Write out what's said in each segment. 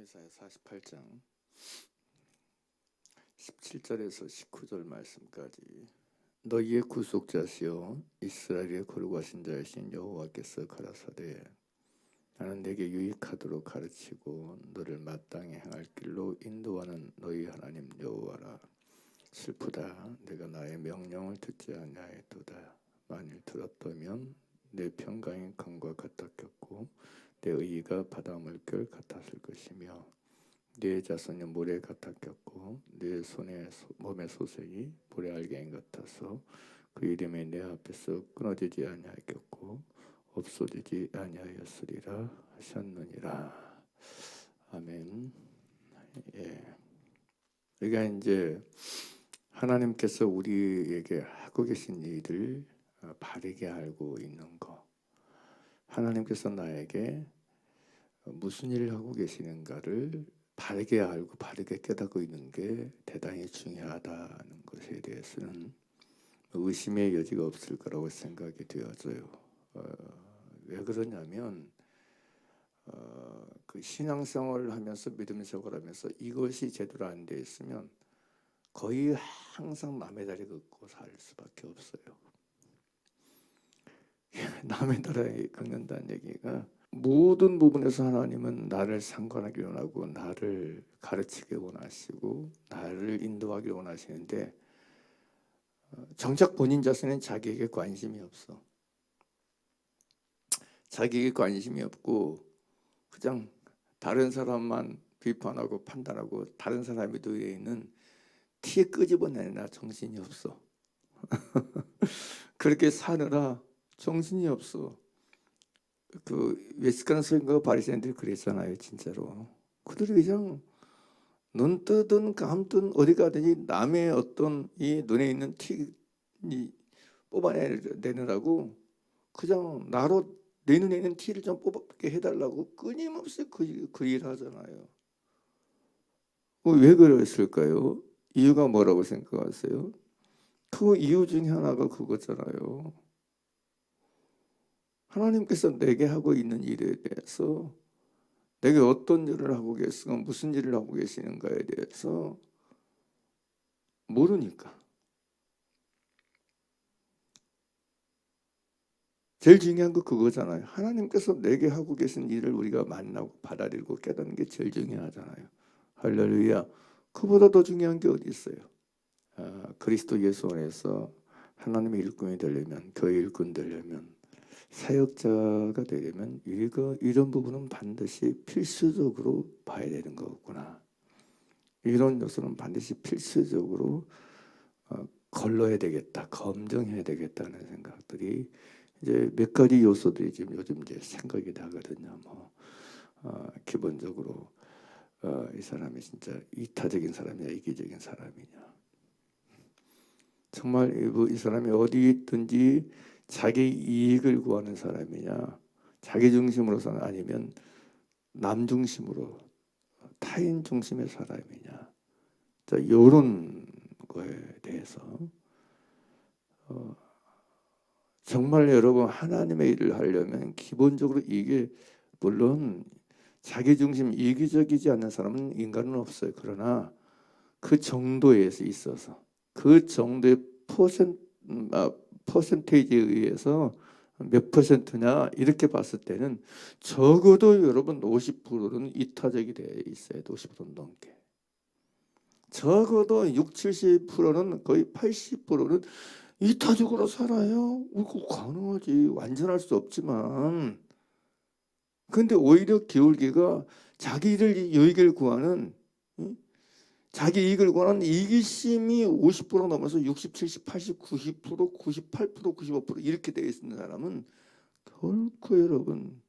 이사야 48장 17절에서 19절 말씀까지. 너희의 구속자시요 이스라엘의 거룩하신 자이신 여호와께서 가라사대 나는 내게 유익하도록 가르치고 너를 마땅히 행할 길로 인도하는 너희 하나님 여호와라. 슬프다 내가 나의 명령을 듣지 아니하였도다. 만일 들었다면 내 평강이 강과 같았겠고 내 의의가 바다 물결 같았을 것이며 네 자손이 모래 같았겠고 네 손의 몸의 소색이 모래알갱이 같아서 그 이름이 내 앞에서 끊어지지 아니하였겠고 없어지지 아니하였으리라 하셨느니라. 아멘. 예. 그러니까 이제 하나님께서 우리에게 하고 계신 일을 바르게 알고 있는 거, 하나님께서 나에게 무슨 일을 하고 계시는가를 바르게 알고 바르게 깨닫고 있는 게 대단히 중요하다는 것에 대해서는 의심의 여지가 없을 거라고 생각이 되어져요. 왜 그러냐면 그 신앙생활을 하면서 믿음 생활을 하면서 이것이 제대로 안 돼 있으면 거의 항상 남의 다리 걷고 살 수밖에 없어요. 남의 다리 걷는다는 얘기가 모든 부분에서 하나님은 나를 상관하기 원하고 나를 가르치기 원하시고 나를 인도하기 원하시는데 정작 본인 자신은 자기에게 관심이 없어. 자기에게 관심이 없고 그냥 다른 사람만 비판하고 판단하고 다른 사람이 놓여 있는 티에 끄집어내나 정신이 없어. 그렇게 사느라 정신이 없어. 그 외식관서인가 바리새인들이 그랬잖아요. 진짜로 그들이 그냥 눈 뜨든 감든 어디 가든지 남의 어떤 이 눈에 있는 티 뽑아내느라고 그냥 나로 내 눈에 있는 티를 좀 뽑게 해달라고 끊임없이 그 일 하잖아요. 왜 그랬을까요? 이유가 뭐라고 생각하세요? 그 이유 중에 하나가 그거잖아요. 하나님께서 내게 하고 있는 일에 대해서 내게 어떤 일을 하고 계시고 무슨 일을 하고 계시는가에 대해서 모르니까. 제일 중요한 거 그거잖아요. 하나님께서 내게 하고 계신 일을 우리가 만나고 받아들이고 깨닫는 게 제일 중요하잖아요. 할렐루야. 그보다 더 중요한 게 어디 있어요? 그리스도 예수 안에서 하나님의 일꾼이 되려면, 교회 일꾼 되려면, 사역자가 되려면 이런 부분은 반드시 필수적으로 봐야 되는 거구나. 이런 요소는 반드시 필수적으로 걸러야 되겠다, 검증해야 되겠다는 생각들이 이제 몇 가지 요소들이 지금 요즘 이제 생각이 나거든요. 기본적으로 이 사람이 진짜 이타적인 사람이냐, 이기적인 사람이냐. 정말 이 사람이 어디 있든지 자기 이익을 구하는 사람이냐, 자기 중심으로서는 아니면 남 중심으로 타인 중심의 사람이냐. 자, 이런 거에 대해서 정말 여러분 하나님의 일을 하려면 기본적으로 이게 물론 자기 중심 이기적이지 않는 사람은 인간은 없어요. 그러나 그 정도에 있어서 그 정도의 퍼센테이지에 의해서 몇 퍼센트냐 이렇게 봤을 때는 적어도 여러분 50%는 이타적이 되어 있어야 돼. 50% 넘게. 적어도 60, 70%는 거의 80%는 이타적으로 살아요. 그거 가능하지. 완전할 수 없지만. 근데 오히려 기울기가 자기를 이익을 구하는 자기 이익을 구하는 이기심이 50% 넘어서 60, 70, 80, 90%, 98%, 95% 이렇게 되어 있는 사람은 결코 여러분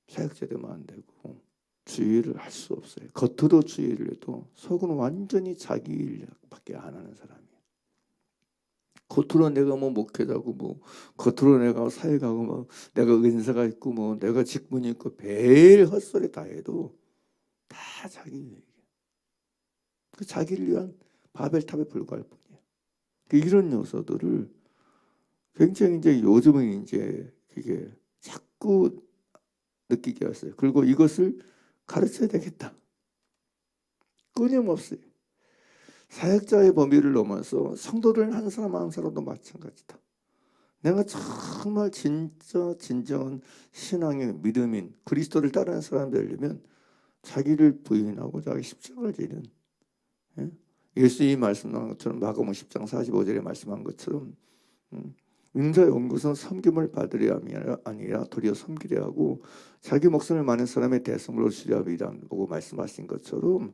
사역자 되면 안 되고 주의를 할 수 없어요. 겉으로 주의를 해도 속은 완전히 자기 일밖에 안 하는 사람이에요. 겉으로 내가 목회자고 겉으로 내가 사역하고 내가 은사가 있고 내가 직분이 있고 매일 헛소리 다 해도 다 자기 얘기예요. 그 자기를 위한 바벨탑에 불과할 뿐이에요. 이런 요소들을 굉장히 이제 요즘은 이제 그게 자꾸 느끼게 했어요. 그리고 이것을 가르쳐야 되겠다. 끊임없이 사역자의 범위를 넘어서 성도를 한 사람 한 사람도 마찬가지다. 내가 정말 진짜 진정한 신앙의 믿음인 그리스도를 따르는 사람이 되려면 자기를 부인하고 자기 십자가를 지는, 예? 예수님이 말씀한 것처럼 마가복음 10장 45절에 말씀한 것처럼 인자연구선 섬김을 받으려 아니라 도리어 섬기려 하고 자기 목숨을 많은 사람의 대성을 얻으려 함이라고 말씀하신 것처럼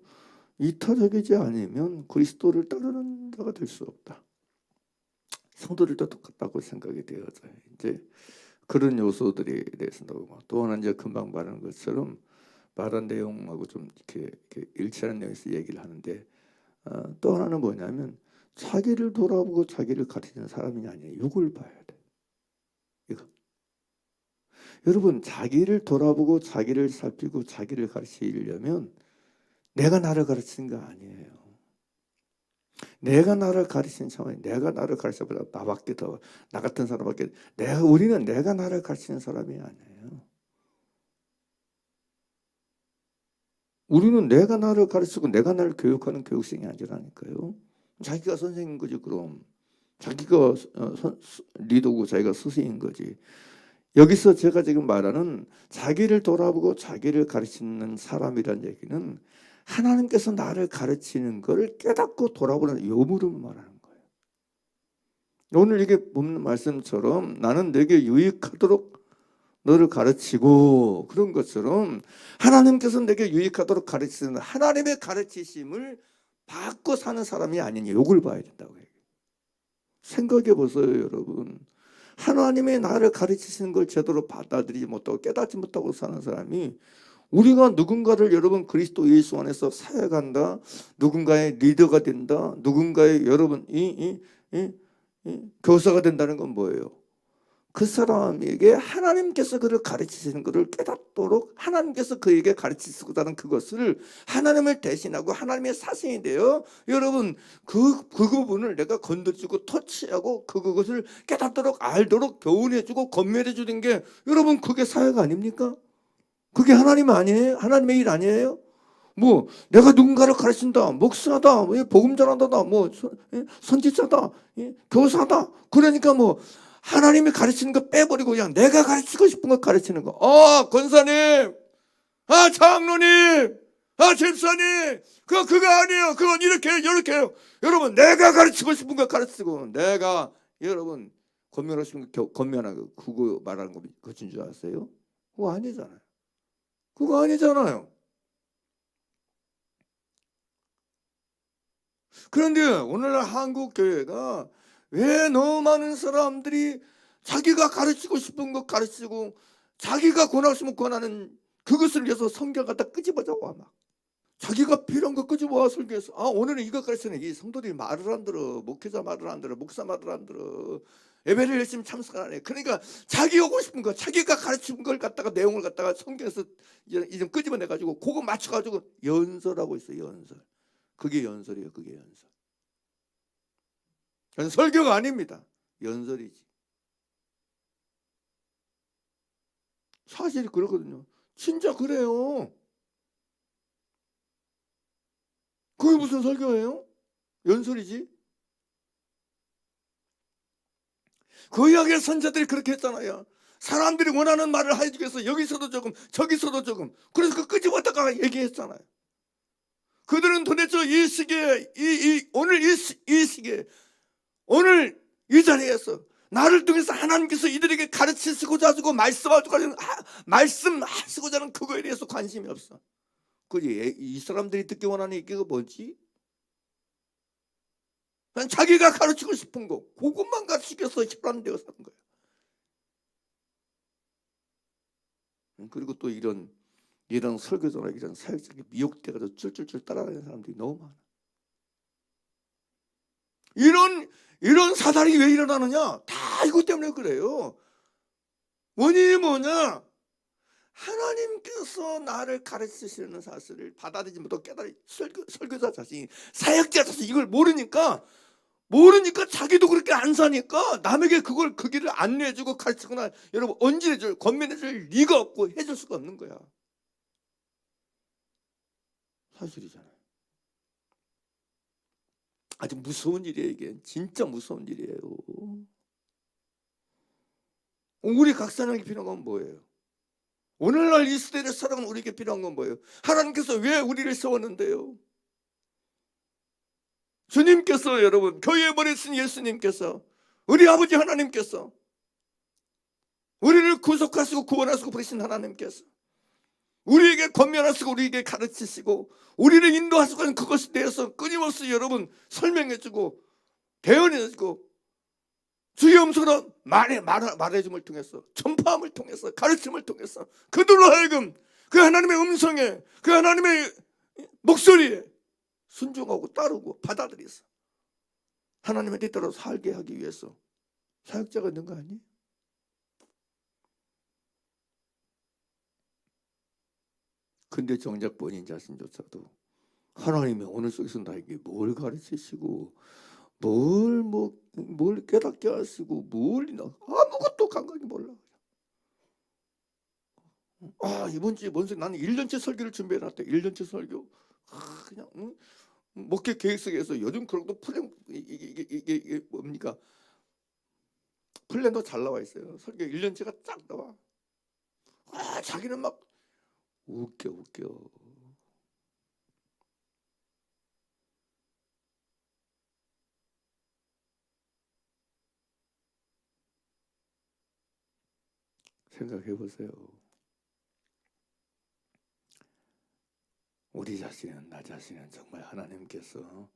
이타적이지 않으면 그리스도를 따르는 자가 될 수 없다. 성도들도 똑같다고 생각이 되어져요. 이제 그런 요소들에 대해서 또 하나 이제 금방 말한 것처럼 말한 내용하고 좀 이렇게 일치하는 내용에서 얘기를 하는데, 또 하나는 뭐냐면 자기를 돌아보고 자기를 가르치는 사람이 아니라 이걸 봐야 돼. 이거. 여러분, 자기를 돌아보고 자기를 살피고 자기를 가르치려면 내가 나를 가르치는 거 아니에요. 내가 나를 가르치는 상황이 내가 나를 가르쳐보다 나밖에 더 나 같은 사람밖에 우리는 내가 나를 가르치는 사람이 아니에요. 우리는 내가 나를 가르치고 내가 나를 교육하는 교육생이 아니라니까요. 자기가 선생인 거지. 그럼 자기가 리더고 자기가 스승인 거지. 여기서 제가 지금 말하는 자기를 돌아보고 자기를 가르치는 사람이란 얘기는 하나님께서 나를 가르치는 걸 깨닫고 돌아보는 요물을 말하는 거예요. 오늘 이게 보는 말씀처럼 나는 내게 유익하도록 너를 가르치고, 그런 것처럼 하나님께서 내게 유익하도록 가르치는 하나님의 가르치심을 받고 사는 사람이 아닌 욕을 봐야 된다고 해요. 생각해 보세요, 여러분. 하나님의 나를 가르치시는 걸 제대로 받아들이지 못하고 깨닫지 못하고 사는 사람이, 우리가 누군가를 여러분 그리스도 예수 안에서 사역한다, 누군가의 리더가 된다, 누군가의 여러분 교사가 된다는 건 뭐예요? 그 사람에게 하나님께서 그를 가르치시는 것을 깨닫도록 하나님께서 그에게 가르치시고자 하는 그것을 하나님을 대신하고 하나님의 사신이 되어 여러분 그 부분을 내가 건드리고 터치하고 그것을 깨닫도록 알도록 교훈해주고 건면해주는 게 여러분 그게 사역 아닙니까? 그게 하나님 아니에요? 하나님의 일 아니에요? 뭐 내가 누군가를 가르친다, 목사다, 복음 전한다다, 뭐 선지자다, 교사다, 그러니까 뭐 하나님이 가르치는 거 빼버리고 그냥 내가 가르치고 싶은 거 가르치는 거. 권사님, 장로님, 집사님, 그거 아니에요. 그건 이렇게 해요, 이렇게 해요. 여러분, 내가 가르치고 싶은 거 가르치고, 내가 여러분 권면하시는 거 권면하고 그거 말하는 거 그것인 줄 아세요? 그거 아니잖아요. 그거 아니잖아요. 그런데 오늘날 한국 교회가 왜 너무 많은 사람들이 자기가 가르치고 싶은 거 가르치고 자기가 권하고 싶으면 권하는 그것을 위해서 성경 갖다 끄집어자고 막 자기가 필요한 거 끄집어와 설교해서 오늘은 이거 가르치네. 이 성도들이 말을 안 들어, 목회자 말을 안 들어, 목사 말을 안 들어, 예배를 열심히 참석 안 해. 그러니까 자기 오고 싶은 거, 자기가 가르친 걸 갖다가 내용을 갖다가 성경에서 이제 끄집어내 가지고 그거 맞춰 가지고 연설하고 있어요. 연설. 그게 연설이에요. 그게 연설. 그건 설교가 아닙니다. 연설이지. 사실이 그렇거든요. 진짜 그래요. 그게 무슨 설교예요? 연설이지. 그 이야기의 선자들이 그렇게 했잖아요. 사람들이 원하는 말을 해주기 위해서 여기서도 조금 저기서도 조금, 그래서 그 끄집었다가 얘기했잖아요. 그들은 도대체 이 시기에 오늘 이 시기에 오늘 이 자리에서 나를 통해서 하나님께서 이들에게 가르치시고자 하시고 말씀하시고자 하는 그거에 대해서 관심이 없어. 그지? 이 사람들이 듣기 원하는 얘기가 뭐지? 그냥 자기가 가르치고 싶은 거 그것만 가르치겠어 혈안되어 사는 거야. 그리고 또 이런 설교자나 이런 사역자에게 미혹돼가지고 쫄쫄쫄 따라다니는 사람들이 너무 많아. 이런 사단이 왜 일어나느냐? 다 이것 때문에 그래요. 원인이 뭐냐? 하나님께서 나를 가르치시는 사실을 받아들이지 못하고 깨달은 설교자 자신이, 사역자 자신이 이걸 모르니까 자기도 그렇게 안 사니까 남에게 그 길을 안내해주고 가르치거나 여러분 언질해줄, 권면해줄 리가 없고 해줄 수가 없는 거야. 사실이잖아요. 아주 무서운 일이에요. 이게 진짜 무서운 일이에요. 우리 각사에게 필요한 건 뭐예요? 오늘날 이 시대를 살아가는 우리에게 필요한 건 뭐예요? 하나님께서 왜 우리를 세웠는데요? 주님께서, 여러분, 교회에 버리신 예수님께서, 우리 아버지 하나님께서, 우리를 구속하시고 구원하시고 부르신 하나님께서 우리에게 권면하시고 우리에게 가르치시고 우리를 인도하시고 하는 그것에 대해서 끊임없이 여러분 설명해주고 대언해주고 주의 음성으로 말해줌을 통해서, 전파함을 통해서, 가르침을 통해서 그들로 하여금 그 하나님의 음성에, 그 하나님의 목소리에 순종하고 따르고 받아들여서 하나님의 뜻대로 살게 하기 위해서 사역자가 있는 거 아니에요? 근데 정작 본인 자신조차도 하나님의 오늘 속에서 나에게 뭘 가르치시고 뭘 깨닫게 하시고 아무것도 감각이 몰라. 이번 주에 뭔 소리, 나는 1년째 설교를 준비해놨대. 1년째 설교. 그냥 목회 계획 속에서 요즘 그런 거 플랜, 이게 뭡니까? 플랜도 잘 나와 있어요. 설교 1년째가 쫙 나와. 자기는 막 웃겨. 생각해 보세요. 우리 자신은, 나 자신은 정말 하나님께서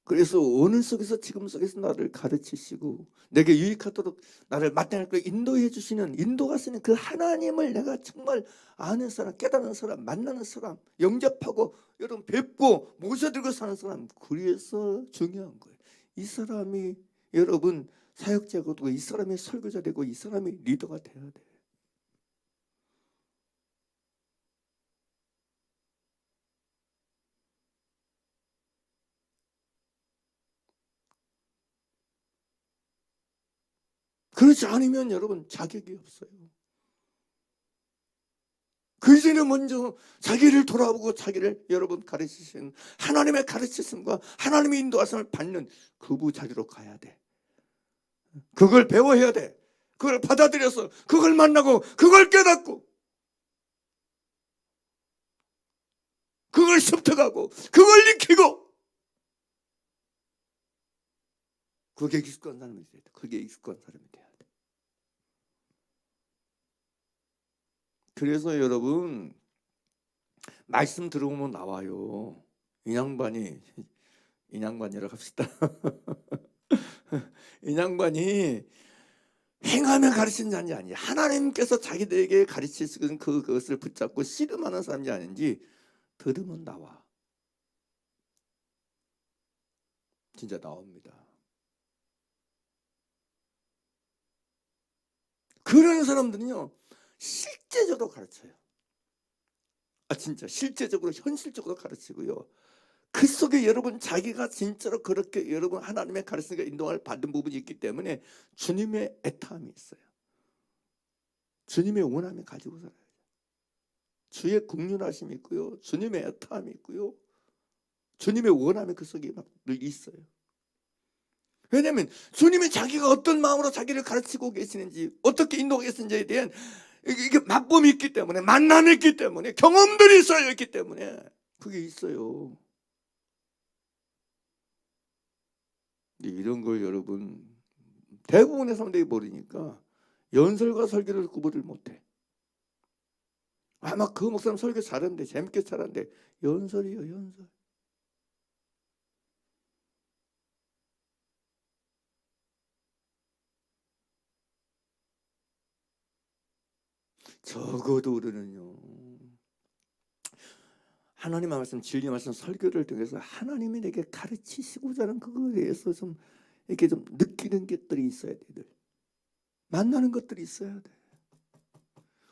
그래서 오늘 속에서, 지금 속에서 나를 가르치시고 내게 유익하도록 나를 마땅할 걸 인도해 주시는, 인도하시는 그 하나님을 내가 정말 아는 사람, 깨닫는 사람, 만나는 사람, 영접하고 여러분 뵙고 모셔들고 사는 사람, 그래서 중요한 거예요. 이 사람이 여러분 사역자가 되고, 이 사람이 설교자 되고, 이 사람이 리더가 돼야 돼. 그렇지 않으면 여러분 자격이 없어요. 그 이전에 먼저 자기를 돌아보고 자기를 여러분 가르치신 하나님의 가르치심과 하나님의 인도하심을 받는 그부 자리로 가야 돼. 그걸 배워야 돼. 그걸 받아들여서 그걸 만나고 그걸 깨닫고 그걸 습득하고 그걸 익히고, 그게 익숙한 사람이 돼야 돼. 그게 익숙한 사람이 돼야 돼. 그래서 여러분 말씀 들어보면 나와요. 인양반이라고 합시다. 인양반이 행하며 가르치는 자인지 아닌지, 하나님께서 자기들에게 가르치시는 그것을 붙잡고 씨름하는 사람인지 아닌지 들으면 나와. 진짜 나옵니다. 그런 사람들은요 실제적으로 가르쳐요. 진짜 실제적으로, 현실적으로 가르치고요. 그 속에 여러분 자기가 진짜로 그렇게 여러분 하나님의 가르침과 인도를 받은 부분이 있기 때문에 주님의 애타함이 있어요. 주님의 원함을 가지고 살아요. 주의 긍휼하심이 있고요, 주님의 애타함이 있고요, 주님의 원함이 그 속에 막 늘 있어요. 왜냐하면 주님이 자기가 어떤 마음으로 자기를 가르치고 계시는지, 어떻게 인도하고 계시는지에 대한 이게 맛봄이 있기 때문에, 만남이 있기 때문에, 경험들이 쌓여 있기 때문에 그게 있어요. 이런 걸 여러분 대부분의 사람들이 모르니까 연설과 설교를 구분을 못해. 아마 그 목사님 설교 잘하는데, 재밌게 잘하는데, 연설이요, 연설. 적어도 우리는요 하나님의 말씀, 진리 말씀, 설교를 통해서 하나님이 내게 가르치시고자 하는 그거에 대해서 좀 이렇게 좀 느끼는 것들이 있어야 돼. 만나는 것들이 있어야 돼.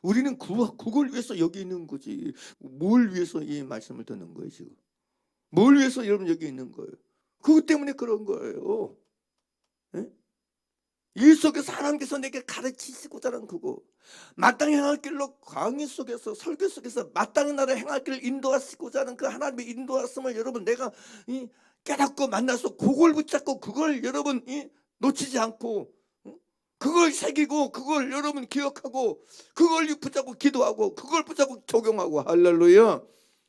우리는 그걸 위해서 여기 있는 거지. 뭘 위해서 이 말씀을 듣는 거예요 지금? 뭘 위해서 여러분 여기 있는 거예요? 그것 때문에 그런 거예요. 네? 이 속에서 하나님께서 내게 가르치시고자 하는 그거, 마땅히 행할 길로 강의 속에서 설교 속에서 마땅히 나를 행할 길을 인도하시고자 하는 그 하나님의 인도하심을 여러분 내가 깨닫고 만나서 그걸 붙잡고 그걸 여러분 놓치지 않고 그걸 새기고 그걸 여러분 기억하고 그걸 붙잡고 기도하고 그걸 붙잡고 적용하고 할렐루야.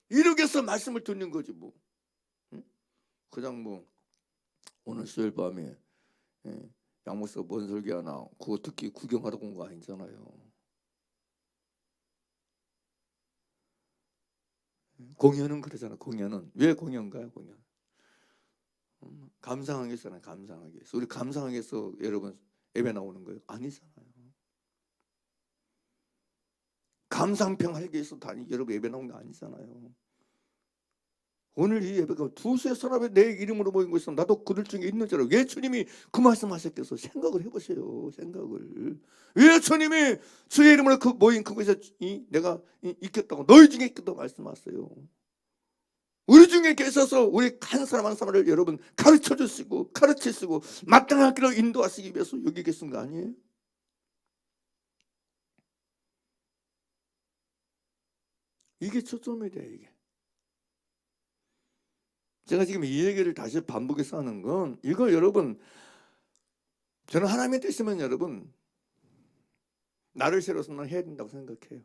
이렇게 해서 말씀을 듣는 거지 뭐. 그냥 뭐 오늘 수요일 밤에 양목사 뭔 설교하나 그거 듣기 구경하러 온 거 아니잖아요. 공연은 그러잖아. 공연은 왜 공연가요? 공연 감상하기 위해서잖아요. 감상하기 위해서. 우리 감상하기 위해서 여러분 예배 나오는 거예요? 아니잖아요. 감상평 하기 위해서 여러분 예배 나오는 거 아니잖아요. 오늘 이 예배가 두세 사람의 내 이름으로 모인 것은 나도 그들 중에 있는 줄 알아요. 왜 주님이 그 말씀하셨겠어? 생각을 해보세요. 생각을. 왜 주님이 주의 이름으로 그 모인 그곳에 내가 있겠다고 너희 중에 있겠다고 말씀하세요. 우리 중에 계셔서 우리 한 사람 한 사람을 여러분 가르쳐 주시고 가르치시고 마땅한 길로 인도하시기 위해서 여기 계신 거 아니에요? 이게 초점이 돼. 이게 제가 지금 이 얘기를 다시 반복해서 하는 건 이걸 여러분 저는 하나님의 뜻이면 여러분 나를 새로서는 해야 된다고 생각해요.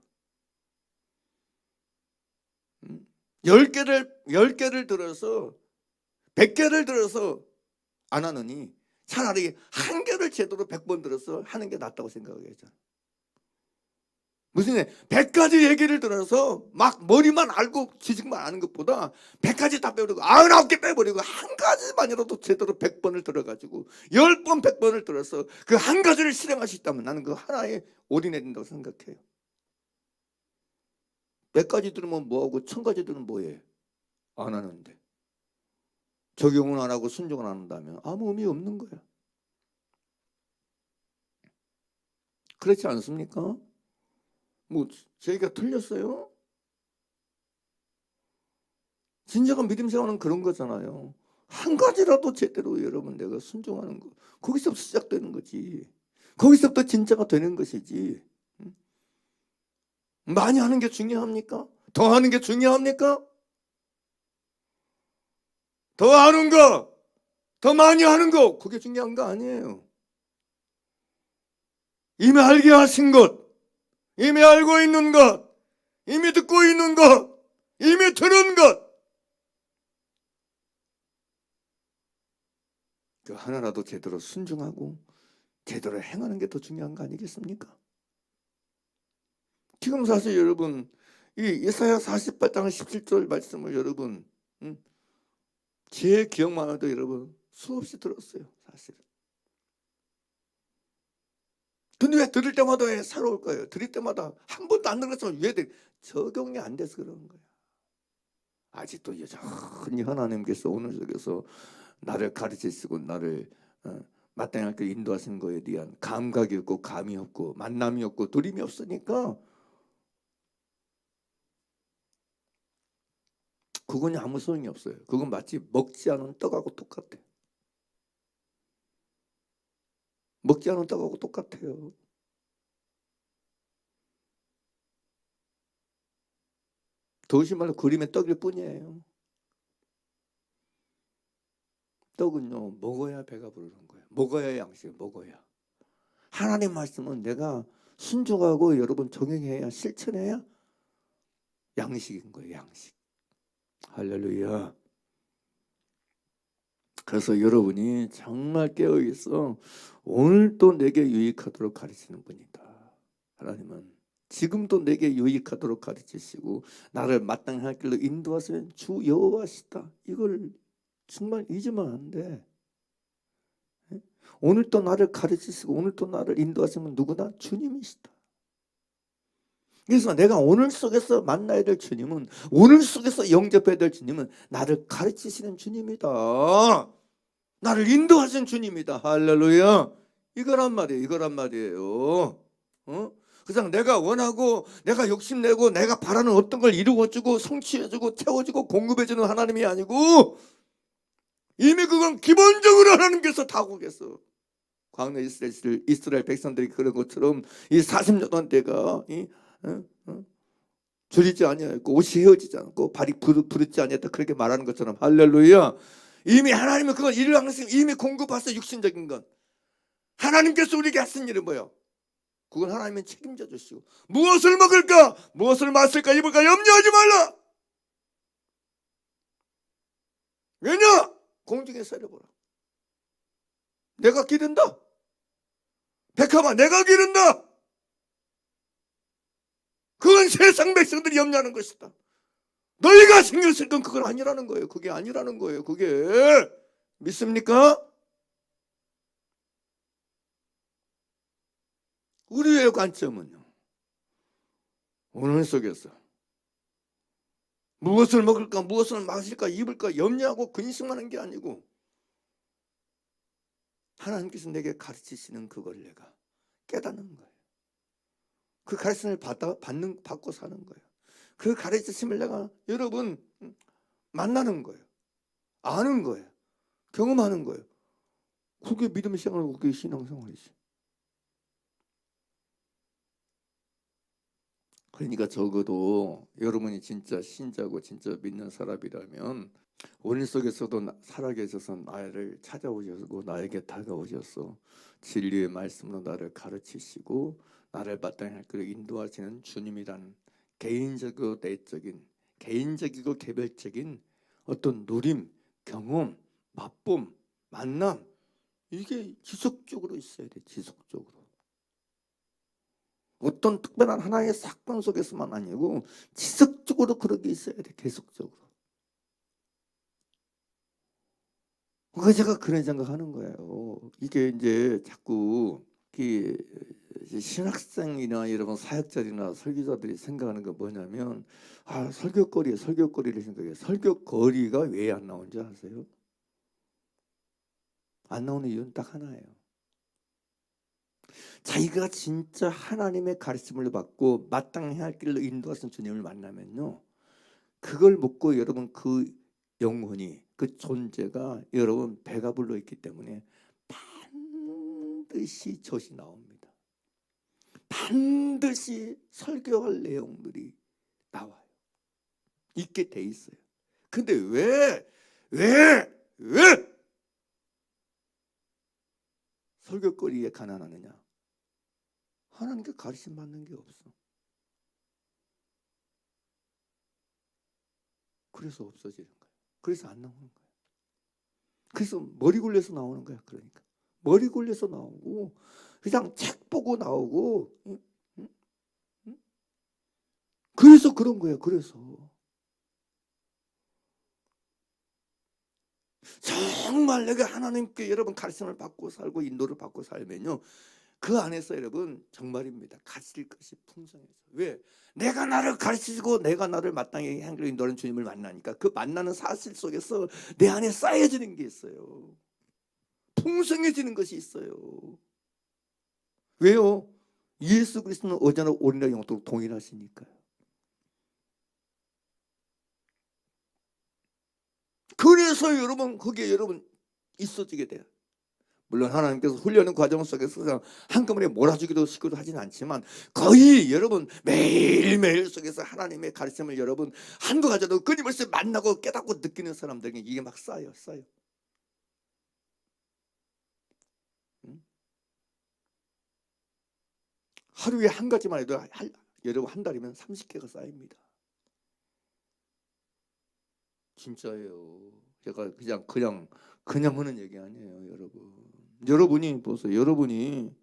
10개를 들어서 100개를 들어서 안 하느니 차라리 한 개를 제대로 100번 들어서 하는 게 낫다고 생각해요. 무슨 100가지 얘기를 들어서 막 머리만 알고 지식만 아는 것보다 100가지 다 빼버리고 99개 빼버리고 한 가지만이라도 제대로 100번을 들어가지고 10번 100번을 들어서 그 한 가지를 실행할 수 있다면 나는 그 하나에 올인해야 된다고 생각해요. 100가지 들으면 뭐하고 1000가지 들으면 뭐해? 안 하는데 적용은 안 하고 순종은 안 한다면 아무 의미 없는 거야. 그렇지 않습니까? 뭐 저희가 틀렸어요? 진정한 믿음 생활은 그런 거잖아요. 한 가지라도 제대로 여러분 내가 순종하는 거 거기서부터 시작되는 거지. 거기서부터 진짜가 되는 것이지. 많이 하는 게 중요합니까? 더 하는 게 중요합니까? 더 하는 거, 더 많이 하는 거 그게 중요한 거 아니에요. 이미 알게 하신 것, 이미 알고 있는 것, 이미 듣고 있는 것, 이미 들은 것 그 하나라도 제대로 순종하고 제대로 행하는 게 더 중요한 거 아니겠습니까? 지금 사실 여러분 이 예사야 48장 17절 말씀을 여러분 제 기억만 해도 여러분 수없이 들었어요. 사실은. 근데 왜 들을 때마다 왜 새로울 거예요? 들을 때마다 한 번도 안 들었으면 왜 적용이 안 돼서 그런 거야. 아직도 여전히 하나님께서 오늘 속에서 나를 가르치시고 나를 마땅히 할 길 인도하시는 거에 대한 감각이 없고 감이 없고 만남이 없고 두림이 없으니까 그건 아무 소용이 없어요. 그건 마치 먹지 않은 떡하고 똑같아요. 먹지 않은 떡하고 똑같아요. 더우시 말로 그림의 떡일 뿐이에요. 떡은요 먹어야 배가 부르는 거예요. 먹어야 양식, 먹어야. 하나님 말씀은 내가 순종하고 여러분 적용해야 실천해야 양식인 거예요. 양식. 할렐루야. 그래서 여러분이 정말 깨어있어 오늘 또 내게 유익하도록 가르치는 분이다. 하나님은 지금도 내게 유익하도록 가르치시고 나를 마땅히 할 길로 인도하시는 주 여호와시다. 이걸 정말 잊으면 안 돼. 오늘 또 나를 가르치시고 오늘 또 나를 인도하시면 누구나 주님이시다. 그래서 내가 오늘 속에서 만나야 될 주님은 오늘 속에서 영접해야 될 주님은 나를 가르치시는 주님이다. 나를 인도하시는 주님이다. 할렐루야. 이거란 말이에요. 그냥 내가 원하고 내가 욕심내고 내가 바라는 어떤 걸 이루어주고 성취해주고 채워주고 공급해주는 하나님이 아니고 이미 그건 기본적으로 하나님께서 다 하고 계셔. 광야 이스라엘 백성들이 그런 것처럼 이 40년 동안 내가 줄이지 아니하였고 옷이 헤어지지 않고 발이 부르지 아니했다 그렇게 말하는 것처럼 할렐루야. 이미 하나님은 그건 일을 항상 이미 공급하셔. 육신적인 건 하나님께서 우리에게 하신 일은 뭐예요? 그건 하나님은 책임져 주시고 무엇을 먹을까 무엇을 마실까 입을까 염려하지 말라. 왜냐? 공중에서 일해보라. 내가 기른다. 백합아 내가 기른다. 그건 세상 백성들이 염려하는 것이다. 너희가 신경 쓸 건 그건 아니라는 거예요. 그게 아니라는 거예요. 그게 믿습니까? 우리의 관점은요. 오늘 속에서 무엇을 먹을까 무엇을 마실까 입을까 염려하고 근심하는 게 아니고 하나님께서 내게 가르치시는 그걸 내가 깨닫는 거예요. 그 가르침을 받고 사는 거예요. 그 가르침을 내가 여러분 만나는 거예요. 아는 거예요. 경험하는 거예요. 그게 믿음의 생활이고 그게 신앙생활이지. 그러니까 적어도 여러분이 진짜 신자고 진짜 믿는 사람이라면 오늘 속에서도 살아계셔서 나를 찾아오셔서 나에게 다가오셔서 진리의 말씀으로 나를 가르치시고 나를 마땅히 할 길을 인도하시는 주님이라는 개인적이고 내적인 개인적이고 개별적인 어떤 누림, 경험, 맛봄, 만남 이게 지속적으로 있어야 돼. 지속적으로. 어떤 특별한 하나의 사건 속에서만 아니고 지속적으로 그렇게 있어야 돼. 계속적으로. 그래서 제가 그런 생각하는 거예요. 이게 이제 자꾸 신학생이나 여러분 사역자들이나 설교자들이 생각하는 건 뭐냐면 설교거리를 생각해요. 설교거리가 왜 안 나오는지 아세요? 안 나오는 이유는 딱 하나예요. 자기가 진짜 하나님의 가르침을 받고 마땅히 할 길로 인도하신 주님을 만나면요. 그걸 먹고 여러분 그 영혼이 그 존재가 여러분 배가 불러 있기 때문에 반드시 젖이 나옵니다. 반드시 설교할 내용들이 나와요. 있게 돼 있어요. 근데 왜 설교거리에 가난하느냐? 하나님께 가르침 받는 게 없어. 그래서 없어지는 거예요. 그래서 안 나오는 거예요. 그래서 머리 굴려서 나오는 거야. 그러니까 머리 굴려서 나오고 그냥 책 보고 나오고 그래서 그런 거예요. 그래서 정말 내가 하나님께 여러분 가르침을 받고 살고 인도를 받고 살면요. 그 안에서 여러분 정말입니다. 가질 것이 풍성해져. 왜? 내가 나를 가르치시고 내가 나를 마땅히 향기로 인도하는 주님을 만나니까 그 만나는 사실 속에서 내 안에 쌓여지는 게 있어요. 풍성해지는 것이 있어요. 왜요? 예수 그리스도는 어제나 오늘날 영원토록 동일하시니까요. 그래서 여러분 거기에 여러분 있어지게 돼요. 물론 하나님께서 훈련의 과정 속에서 그냥 한꺼번에 몰아주기도 시키기도 하진 않지만 거의 여러분 매일매일 속에서 하나님의 가르침을 여러분 한거 가져도 끊임없이 만나고 깨닫고 느끼는 사람들에게 이게 막 쌓여. 하루에 한 가지만 해도 여러분 한 달이면 30개가 쌓입니다. 진짜예요. 제가 그냥 하는 얘기 아니에요, 여러분. 여러분이 보세요. 여러분이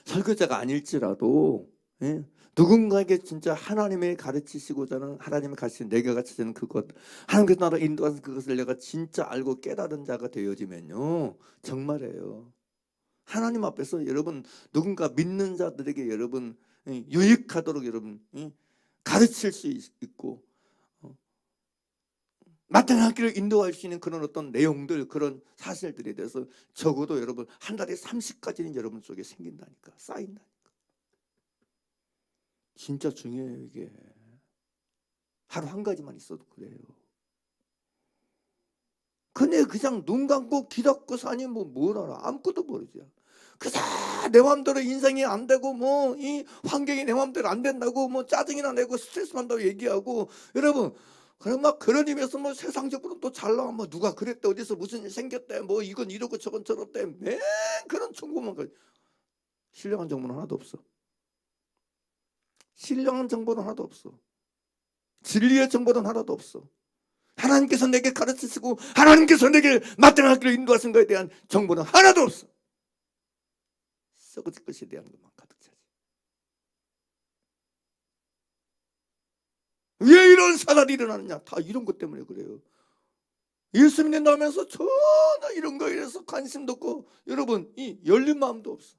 설교자가 아닐지라도 누군가에게 진짜 하나님의 가르치시고자 하는 하나님의 가르치는 내가 가르치는 그것 하나님께서 나를 인도하신 그것을 내가 진짜 알고 깨달은 자가 되어지면요. 정말이에요. 하나님 앞에서 여러분 누군가 믿는 자들에게 여러분 유익하도록 여러분 가르칠 수 있고 마땅한 길을 인도할 수 있는 그런 어떤 내용들 그런 사실들에 대해서 적어도 여러분 한 달에 30가지는 여러분 속에 생긴다니까 쌓인다니까. 진짜 중요해요 이게. 하루 한 가지만 있어도 그래요. 근데 그냥 눈 감고 귀 닫고 사니 뭘 알아? 아무것도 모르지. 그저 내 마음대로 인생이 안 되고 이 환경이 내 마음대로 안 된다고 짜증이나 내고 스트레스 받는다고 얘기하고. 여러분, 그럼 막 그런 의미에서 세상적으로 또 잘 나와. 누가 그랬대, 어디서 무슨 일 생겼대, 이건 이러고 저건 저렇대. 맨 그런 정보만 가지고. 신령한 정보는 하나도 없어. 신령한 정보는 하나도 없어. 진리의 정보는 하나도 없어. 하나님께서 내게 가르치시고 하나님께서 내게 마땅한 길로 인도하신 것에 대한 정보는 하나도 없어. 썩을 것에 대한 것만 가득 차지. 왜 이런 사달이 일어나느냐? 다 이런 것 때문에 그래요. 예수 믿는다면서 전혀 이런 거에 대해서 관심도 없고, 여러분, 이 열린 마음도 없어.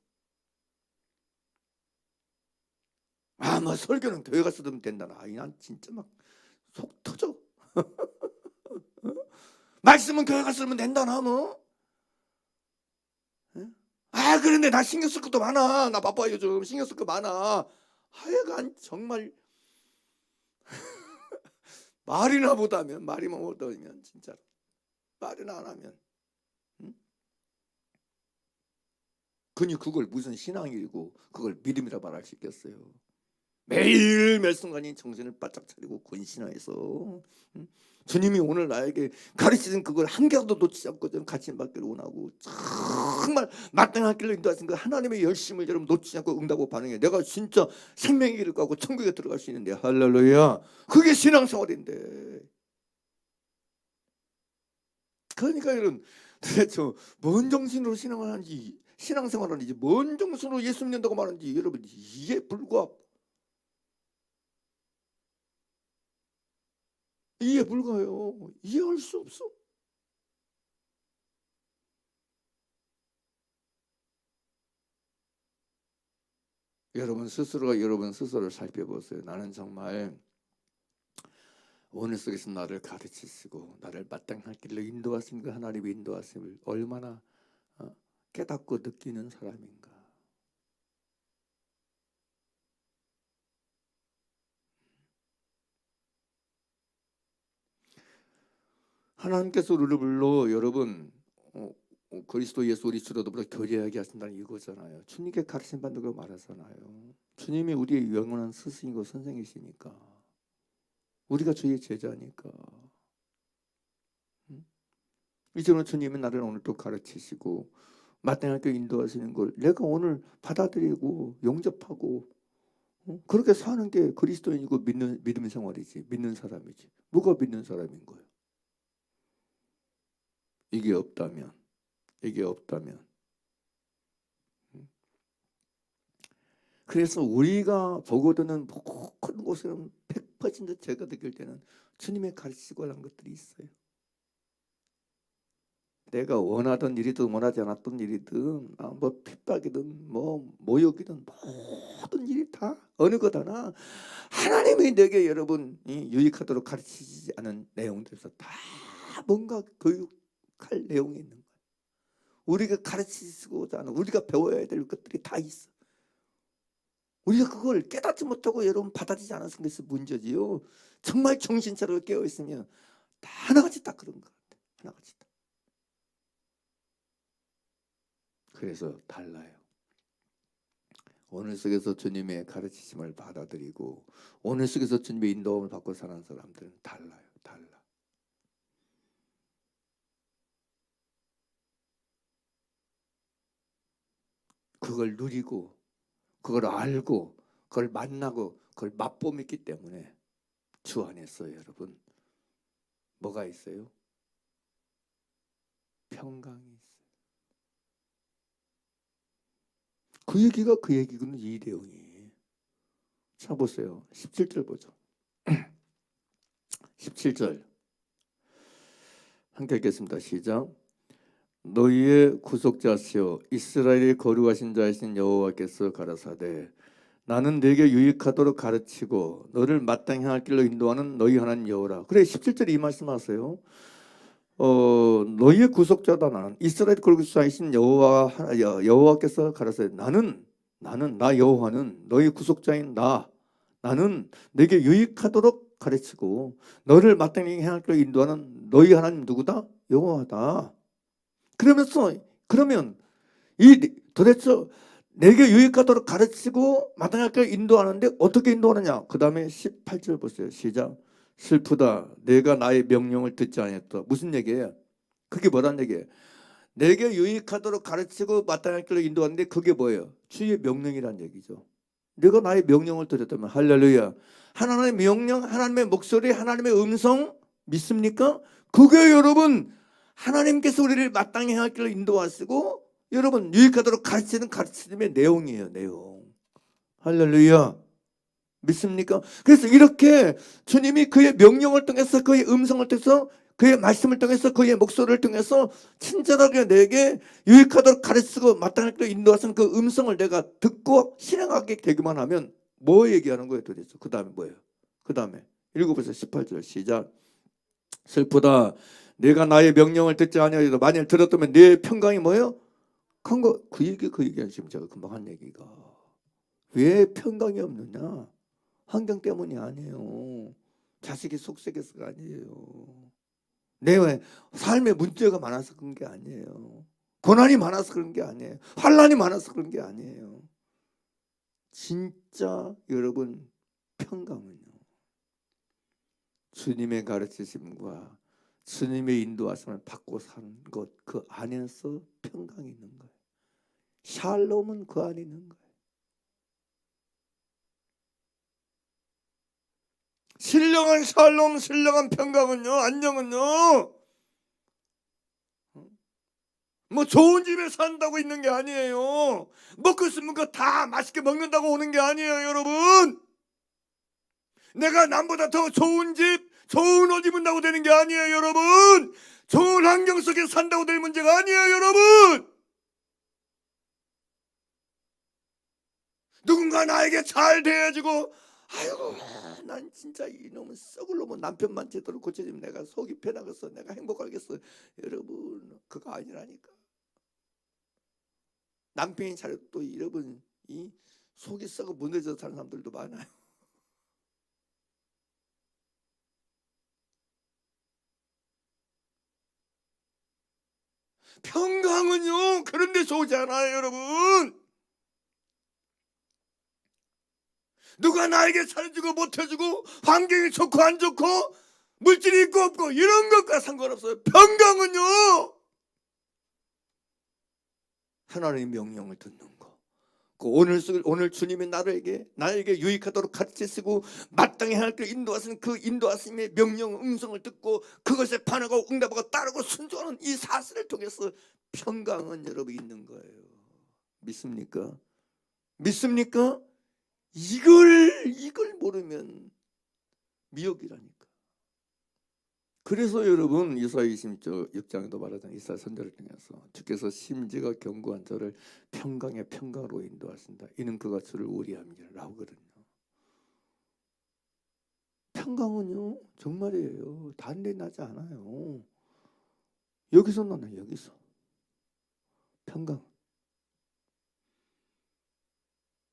설교는 교회 가서 들으면 된다. 난 진짜 막 속 터져. 말씀은 교회 가서 들으면 된다. 그런데 나 신경 쓸 것도 많아. 나 바빠 요즘. 신경 쓸 거 많아. 하여간 정말 말이나 못하면, 말이만 못하면 진짜로. 말이나 안 하면. 그니 그걸 무슨 신앙이고 그걸 믿음이라 말할 수 있겠어요. 매일 몇 순간이 정신을 바짝 차리고 근신하여서 주님이 오늘 나에게 가르치신 그걸 한 개라도 놓치지 않고 같이 받기를 원하고, 정말 마땅한 길로 인도하신 그 하나님의 열심을 여러분 놓치지 않고 응답하고 반응해. 내가 진짜 생명의 길을 가고 천국에 들어갈 수 있는데, 할렐루야. 그게 신앙생활인데. 그러니까 여러분, 도대체 뭔 정신으로 신앙생활을 하는지, 뭔 정신으로 예수 믿는다고 말하는지 여러분 이해 불구하고. 이해 불가요. 이해할 수 없어. 여러분 스스로가 여러분 스스로를 살펴보세요. 나는 정말 오늘 속에서 나를 가르치시고 나를 마땅한 길로 인도하신 그 하나님의 인도하심을 얼마나 깨닫고 느끼는 사람인가. 하나님께서 우리를 불러 여러분 그리스도 예수 우리 주로 더불어 교제하게 하신다는 이거잖아요. 주님께 가르침 받는 거 말하잖아요. 주님이 우리의 영원한 스승이고 선생이시니까, 우리가 주의 제자니까. 이제는 주님이 나를 오늘 또 가르치시고 마땅하게 인도하시는 걸 내가 오늘 받아들이고 용접하고 그렇게 사는 게 그리스도인이고 믿음 생활이지. 믿는 사람이지. 뭐가 믿는 사람인 거예요? 이게 없다면 그래서 우리가 보고드는 모든 곳에는 100% 제가 느낄 때는 주님의 가르치고 하는 것들이 있어요. 내가 원하던 일이든 원하지 않았던 일이든 핍박이든 모욕이든 모든 일이 다 어느 것 하나 하나님이 내게 여러분 유익하도록 가르치지 않은 내용들에서 다 뭔가 교육할 내용이 있는 거예요. 우리가 가르치고자 하는, 우리가 배워야 될 것들이 다 있어. 우리가 그걸 깨닫지 못하고 여러분 받아들이지 않았은 것이 문제지요. 정말 정신 차리고 깨어 있으면 다 하나같이 딱 그런 것 같아. 하나같이 딱. 그래서 달라요. 오늘 속에서 주님의 가르치심을 받아들이고 오늘 속에서 주님의 인도함을 받고 사는 사람들은 달라요. 달라. 그걸 누리고 그걸 알고 그걸 만나고 그걸 맛보았기 때문에 주 안에서 여러분 뭐가 있어요? 평강이 있어요. 그 얘기가 그 얘기는 이 내용이. 자 보세요. 17절 보죠. 17절 함께 읽겠습니다. 시작. 너희의 구속자시여 이스라엘의 거룩하신 자이신 여호와께서 가라사대 나는 네게 유익하도록 가르치고 너를 마땅히 향할 길로 인도하는 너희 하나님 여호라. 그래 17절에 이 말씀하세요. 너희의 구속자다 나는 이스라엘 거룩하신 여호와께서 가라사대 나는 나 여호와는 너희 구속자인 나는 네게 유익하도록 가르치고 너를 마땅히 향할 길로 인도하는 너희 하나님 누구다? 여호와다. 그러면서 그러면 이 도대체 내게 유익하도록 가르치고 마땅할 걸 인도하는데 어떻게 인도하느냐? 그 다음에 18절 보세요. 시작. 슬프다. 내가 나의 명령을 듣지 아니했다. 무슨 얘기예요? 그게 뭐란 얘기예요? 내게 유익하도록 가르치고 마땅할 길로 인도하는데 그게 뭐예요? 주의 명령이란 얘기죠. 내가 나의 명령을 들었다면 할렐루야. 하나님의 명령, 하나님의 목소리, 하나님의 음성 믿습니까? 그게 여러분 하나님께서 우리를 마땅히 할 길로 인도하시고 여러분 유익하도록 가르치는 가르침의 내용이에요. 내용. 할렐루야. 믿습니까? 그래서 이렇게 주님이 그의 명령을 통해서 그의 음성을 통해서 그의 말씀을 통해서 그의 목소리를 통해서 친절하게 내게 유익하도록 가르치고 마땅할 길로 인도하시는 그 음성을 내가 듣고 실행하게 되기만 하면 뭐 얘기하는 거예요 도대체? 그 다음에 뭐예요? 그 다음에 읽어보세요. 18절 시작. 슬프다. 내가 나의 명령을 듣지 아니하여도 만일 들었다면 내 평강이 뭐예요? 그 얘기 지금 제가 금방 한 얘기가 왜 평강이 없느냐? 환경 때문이 아니에요. 자식이 속썩여서가 아니에요. 내 삶에 문제가 많아서 그런 게 아니에요. 고난이 많아서 그런 게 아니에요. 환난이 많아서 그런 게 아니에요. 진짜 여러분 평강은요, 주님의 가르치심과 주님의 인도하심을 받고 사는 것, 그 안에서 평강이 있는 거예요. 샬롬은 그 안에 있는 거예요. 신령한 샬롬, 신령한 평강은요, 안녕은요, 뭐 좋은 집에 산다고 있는 게 아니에요. 먹고 싶은 거 다 맛있게 먹는다고 오는 게 아니에요, 여러분. 내가 남보다 더 좋은 집, 좋은 옷 입은다고 되는 게 아니에요, 여러분. 좋은 환경 속에 산다고 될 문제가 아니에요, 여러분. 누군가 나에게 잘 대해주고, 아이고 난 진짜 이놈은 썩을 놈은 남편만 제대로 고쳐주면 내가 속이 편하겠어, 내가 행복하겠어. 여러분 그거 아니라니까. 남편이 잘해도 또 여러분 이 속이 썩어 무너져서 사는 사람들도 많아요. 평강은요 그런 데 좋지 않아요, 여러분. 누가 나에게 잘해주고 못해주고 환경이 좋고 안 좋고 물질이 있고 없고 이런 것과 상관없어요. 평강은요 하나님의 명령을 듣는 거. 오늘 주님이 나에게 유익하도록 가르치시고 마땅히 할 길 인도하시는 그 인도하심의 명령 음성을 듣고 그것에 반하고 응답하고 따르고 순종하는 이 사실을 통해서 평강은 여러분 있는 거예요. 믿습니까? 믿습니까? 이걸 모르면 미혹이라니까. 그래서 여러분 이사야 26장에도 말하잖아요. 이사야 선지자를 통해서 주께서 심지가 견고한 저를 평강의 평강으로 인도하신다. 이는 그가 주를 우리함이라 하거든요. 평강은요 정말이에요. 다른 데 나지 않아요. 여기서 나요. 여기서 평강.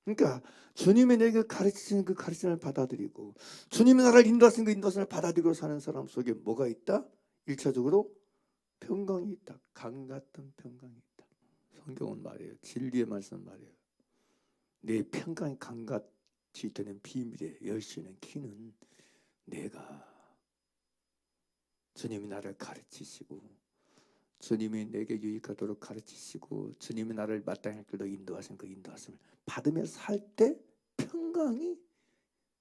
그러니까 주님이 내게 가르치시는 그 가르침을 받아들이고 주님이 나를 인도하시는 그 인도하심을 받아들이고 사는 사람 속에 뭐가 있다? 1차적으로 평강이 있다. 강 같은 평강이 있다. 성경은 말이에요. 진리의 말씀 말이에요. 내 평강이 강같이 되는 비밀의 열쇠는 키는 내가 주님이 나를 가르치시고 주님이 내게 유익하도록 가르치시고 주님이 나를 마땅히 할 길로 인도하시는 그 인도하심을 받으며 살 때 평강이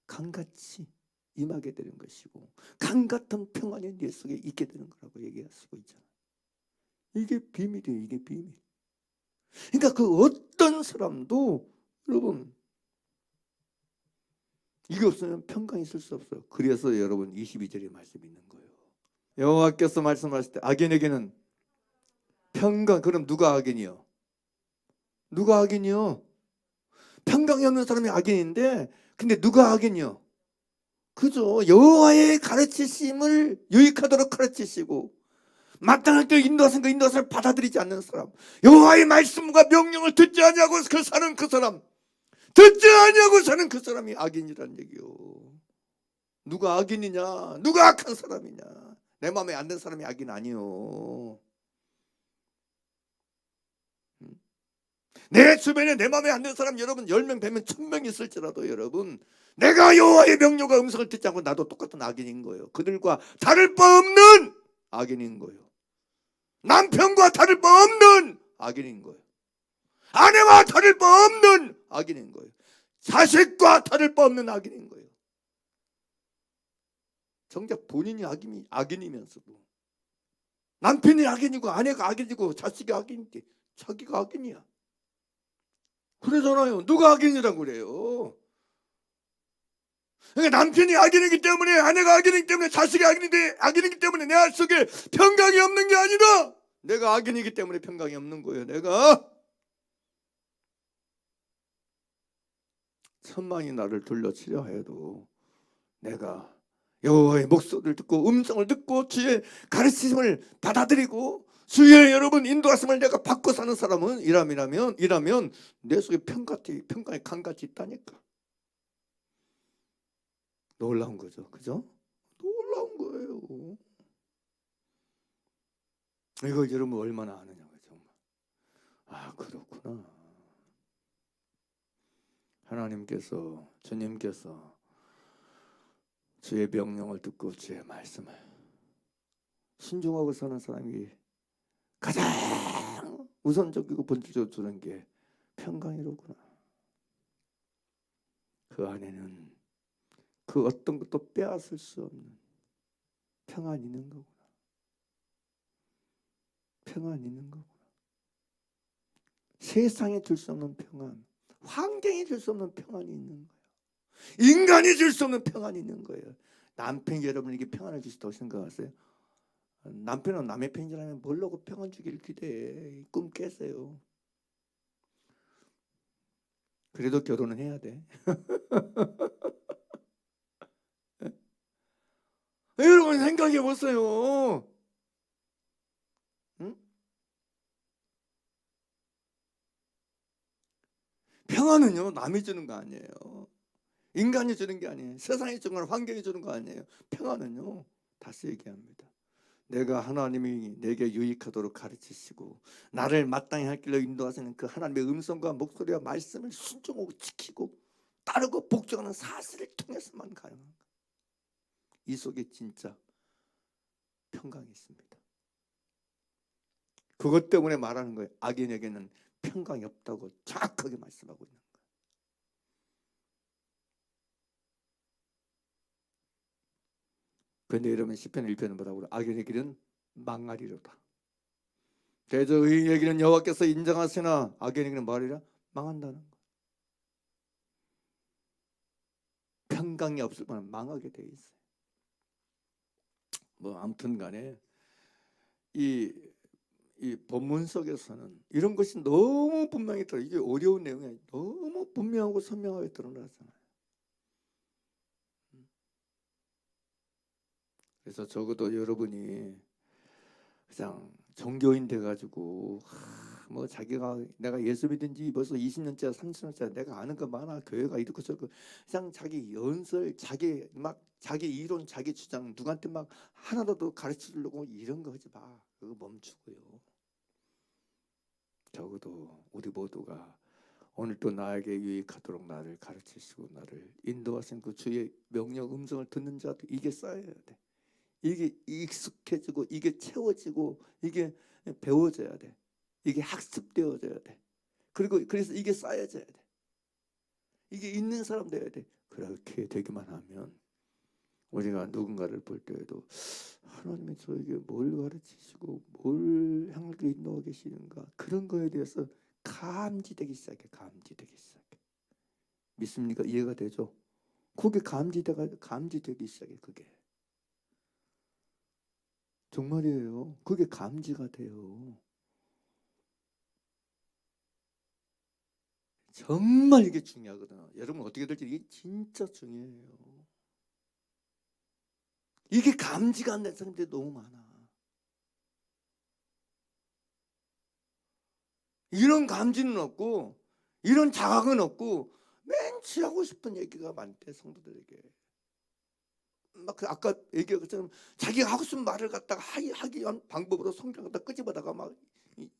강같이 임하게 되는 것이고 강같은 평안이 내 속에 있게 되는 거라고 얘기할 수가 있잖아요. 이게 비밀이에요. 이게 비밀. 그러니까 그 어떤 사람도 여러분 이게 없으면 평강이 있을 수 없어요. 그래서 여러분 22절의 말씀이 있는 거예요. 여호와께서 말씀하실 때 악인에게는 평강. 그럼 누가 악인이요? 누가 악인이요? 평강이 없는 사람이 악인인데 근데 누가 악인이요? 그죠. 여호와의 가르치심을 유익하도록 가르치시고 마땅할 때 인도하신 그 인도하심을 받아들이지 않는 사람, 여호와의 말씀과 명령을 듣지 아니하고 사는 그 사람, 듣지 아니하고 사는 그 사람이 악인이란 얘기요. 누가 악인이냐? 누가 악한 사람이냐? 내 마음에 안 드는 사람이 악인 아니요. 내 주변에 내 마음에 안 드는 사람 여러분 10명, 100명, 1000명 있을지라도 여러분 내가 여호와의 명령과 음성을 듣지 않고 나도 똑같은 악인인 거예요. 그들과 다를 바 없는 악인인 거예요. 남편과 다를 바 없는 악인인 거예요. 아내와 다를 바 없는 악인인 거예요. 자식과 다를 바 없는 악인인 거예요. 정작 본인이 악인이면서도 남편이 악인이고 아내가 악인이고 자식이 악인인데 자기가 악인이야. 그러잖아요. 누가 악인이라고 그래요? 그러니까 남편이 악인이기 때문에 아내가 악인이기 때문에 자식이 악인이기 때문에 내 속에 평강이 없는 게 아니라 내가 악인이기 때문에 평강이 없는 거예요. 내가 천만이 나를 둘러치려 해도 내가 여호와의 목소리를 듣고 음성을 듣고 주의 가르침을 받아들이고 주의 여러분 인도하심을 내가 받고 사는 사람은 이라면 내 속에 평강의 강같이 있다니까. 놀라운 거죠. 그죠? 놀라운 거예요. 이거 여러분 얼마나 아느냐고요. 정말. 아 그렇구나. 하나님께서 주님께서 주의 명령을 듣고 주의 말씀을 순종하고 사는 사람이 가장 우선적이고 본질적으로 주는 게 평강이로구나. 그 안에는 그 어떤 것도 빼앗을 수 없는 평안이 있는 거구나. 평안이 있는 거구나. 세상에 줄 수 없는 평안, 환경이 줄 수 없는 평안이 있는 거예요. 인간이 줄 수 없는 평안이 있는 거예요. 남편이 여러분에게 평안을 주시다고 생각하세요? 남편은 남의 편이라면 뭘로 평안 주기를 기대해. 꿈 깨세요. 그래도 결혼은 해야 돼. 여러분 생각해 보세요. 응? 평안은요 남이 주는 거 아니에요. 인간이 주는 게 아니에요. 세상이 주는 건 환경이 주는 거 아니에요. 평안은요 다시 얘기합니다. 내가 하나님이 내게 유익하도록 가르치시고 나를 마땅히 할 길로 인도하시는 그 하나님의 음성과 목소리와 말씀을 순종하고 지키고 따르고 복종하는 사실을 통해서만 가능한 거예요. 이 속에 진짜 평강이 있습니다. 그것 때문에 말하는 거예요. 악인에게는 평강이 없다고 정확하게 말씀하고 있는 거예요. 그런데 여러분 시편 1편은 뭐라고 그래요? 악인의 길은 망하리로다. 대저 의인의 길은 여호와께서 인정하시나 악인의 길은 말이라 망한다는 거예요. 평강이 없을 만한 망하게 돼 있어요. 뭐 아무튼 간에 이 본문 속에서는 이런 것이 너무 분명히 드러 이게 어려운 내용이 너무 분명하고 선명하게 드러나잖아요. 그래서 적어도 여러분이 그냥 종교인 돼가지고 뭐 자기가 내가 예수 믿은 지 벌써 20년째 30년째 내가 아는 거 많아. 교회가 이렇고 저렇고 그냥 자기 연설 자기 이론 자기 주장 누구한테 막 하나라도 가르쳐 주려고 이런 거 하지 마. 그거 멈추고요. 적어도 우리 모두가 오늘 또 나에게 유익하도록 나를 가르치시고 나를 인도하신 그 주의 명령 음성을 듣는 자도 이게 쌓여야 돼. 이게 익숙해지고 이게 채워지고 이게 배워져야 돼. 이게 학습되어져야 돼. 그래서 이게 쌓여져야 돼. 이게 있는 사람 돼야 돼. 그렇게 되기만 하면 우리가 누군가를 볼 때에도 하나님이 저에게 뭘 가르치시고 뭘 향하게 인도하고 계시는가 그런 거에 대해서 감지되기 시작해. 믿습니까? 이해가 되죠? 그게 감지되기 시작해. 그게 정말이에요. 그게 감지가 돼요. 정말 이게 중요하거든요. 여러분 어떻게 될지 이게 진짜 중요해요. 이게 감지가 안 된 사람들이 너무 많아. 이런 감지는 없고 이런 자각은 없고 맨 취하고 싶은 얘기가 많대 성도들에게. 막 아까 얘기한 것처럼 자기가 하고 싶은 말을 갖다가 하기 위한 방법으로 성경을 갖다 끄집어다가 막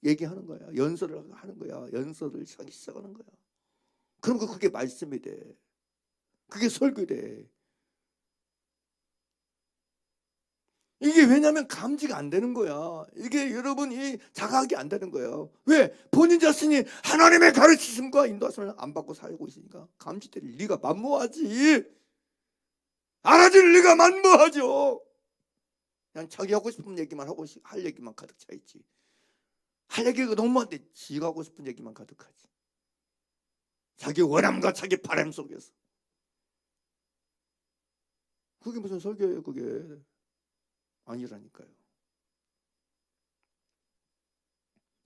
얘기하는 거야. 연설을 하는 거야. 연설을 하기 시작하는 거야. 그럼 그게 말씀이 돼. 그게 설교돼. 이게 왜냐하면 감지가 안 되는 거야. 이게 여러분이 자각이 안 되는 거예요. 왜? 본인 자신이 하나님의 가르치심과 인도하심을 안 받고 살고 있으니까 감지될 리가 만무하지. 알아줄 리가 만무하죠. 그냥 자기 하고 싶은 얘기만 하고 할 얘기만 가득 차 있지. 할 얘기가 너무 많은데 지가 하고 싶은 얘기만 가득하지. 자기 원함과 자기 바람 속에서. 그게 무슨 설교예요? 그게 아니라니까요.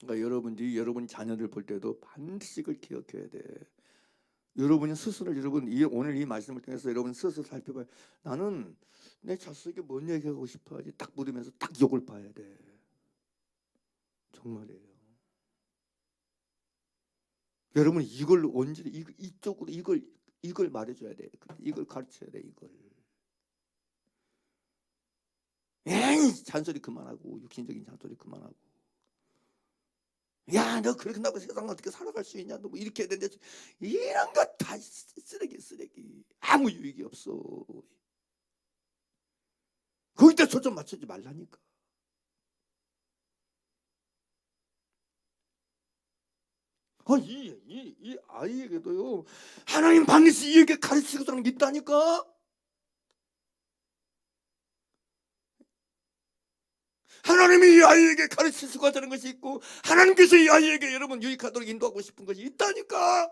그러니까 여러분 자녀들 볼 때도 반드시 그걸 기억해야 돼. 여러분이 스스로 오늘 이 말씀을 통해서 여러분 스스로 살펴봐요. 나는 내 자식에게 뭔 얘기하고 싶어 하지? 딱 물으면서 딱 욕을 봐야 돼. 정말이에요. 여러분 이걸 온전히 이쪽으로 이걸 말해줘야 돼. 이걸 가르쳐야 돼. 이걸. 에이 잔소리 그만하고 육신적인 잔소리 그만하고. 야, 너 그렇게 나고 세상 어떻게 살아갈 수 있냐? 너 뭐 이렇게 해야 되는데 이런 거 다 쓰레기. 아무 유익이 없어. 거기다 초점 맞추지 말라니까. 이 아이에게도요. 하나님 반드시 이에게 가르치고서는 있다니까. 하나님이 이 아이에게 가르칠 수가 되는 것이 있고 하나님께서 이 아이에게 여러분 유익하도록 인도하고 싶은 것이 있다니까.